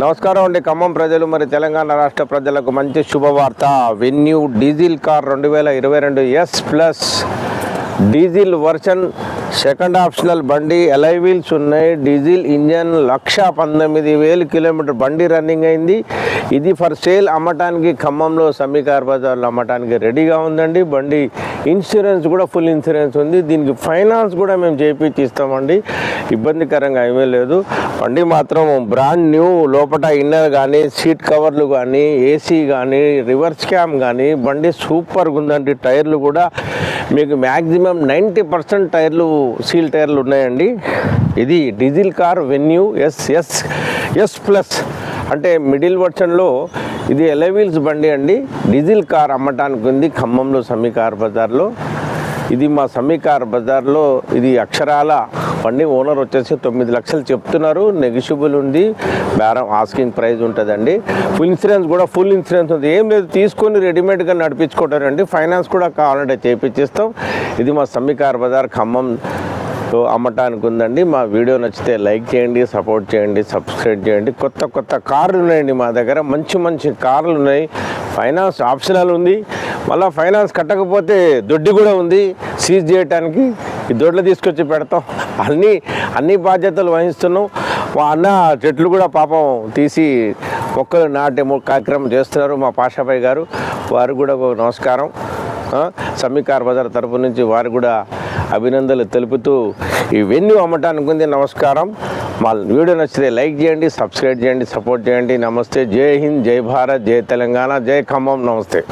నమస్కారం అండి ఖమ్మం ప్రజలు మరి తెలంగాణ రాష్ట్ర ప్రజలకు మంచి శుభవార్త. Venue diesel car 2022 S plus diesel version second optional బండి, అలై వీల్స్ ఉన్నాయి, డీజిల్ ఇంజన్, 1,19,000 కిలోమీటర్ బండి రన్నింగ్ అయింది. ఇది ఫర్ సేల్ అమ్మటానికి ఖమ్మంలో సమీకార్ బజార్లో అమ్మటానికి రెడీగా ఉందండి. బండి ఇన్సూరెన్స్ కూడా ఫుల్ ఇన్సూరెన్స్ ఉంది. దీనికి ఫైనాన్స్ కూడా మేము చేపించి ఇస్తామండి, ఇబ్బందికరంగా ఏమీ లేదు. బండి మాత్రం బ్రాండ్ న్యూ, లోపల ఇన్నర్ కానీ, సీట్ కవర్లు కానీ, ఏసీ కానీ, రివర్స్ క్యామ్ కానీ బండి సూపర్గా ఉందండి. టైర్లు కూడా మీకు మ్యాక్సిమం 90% టైర్లు సీల్ టైర్లు ఉన్నాయండి. ఇది diesel car Venue S plus అంటే మిడిల్ వర్షన్లో ఇది అలై వీల్స్ బండి అండి. డీజిల్ కార్ అమ్మటానికి ఉంది ఖమ్మంలో సమీకార్ బజార్లో. ఇది మా సమీకార్ బజార్లో ఇది అక్షరాల బండి ఓనర్ వచ్చేసి 9 లక్షలు చెప్తున్నారు. నెగిషియబుల్ ఉంది, బేరం ఆస్కింగ్ ప్రైస్ ఉంటుందండి. ఫుల్ ఇన్సూరెన్స్ కూడా ఫుల్ ఇన్సూరెన్స్ ఉంది, ఏం లేదు, తీసుకొని రెడీమేడ్గా నడిపించుకుంటారండి. ఫైనాన్స్ కూడా కావాలంటే చేపించిస్తాం. ఇది మా సమీకార్ బజార్ ఖమ్మంలో అమ్మటానికి ఉందండి. మా వీడియో నచ్చితే లైక్ చేయండి, సపోర్ట్ చేయండి, సబ్స్క్రైబ్ చేయండి. కొత్త కార్లు ఉన్నాయండి మా దగ్గర, మంచి కార్లు ఉన్నాయి. ఫైనాన్స్ ఆప్షనల్ ఉంది, మళ్ళీ ఫైనాన్స్ కట్టకపోతే దొడ్డి కూడా ఉంది సీజ్ చేయడానికి. ఈ దొడ్లు తీసుకొచ్చి పెడతాం, అన్ని బాధ్యతలు వహిస్తున్నాం. మా అన్న చెట్లు కూడా పాపం తీసి మొక్కలు నాటే కార్యక్రమం చేస్తున్నారు మా పాషాబాయ్ గారు. వారు కూడా నమస్కారం. సమీకార్ బజార్ తరపు నుంచి వారు కూడా అభినందనలు తెలుపుతూ ఈ వెన్యూ అమ్మటానికి ఉంది. నమస్కారం. మా వీడియో నచ్చితే లైక్ చేయండి, సబ్స్క్రైబ్ చేయండి, సపోర్ట్ చేయండి. నమస్తే. జై హింద్, జై భారత్, జై తెలంగాణ, జై ఖమ్మం. నమస్తే.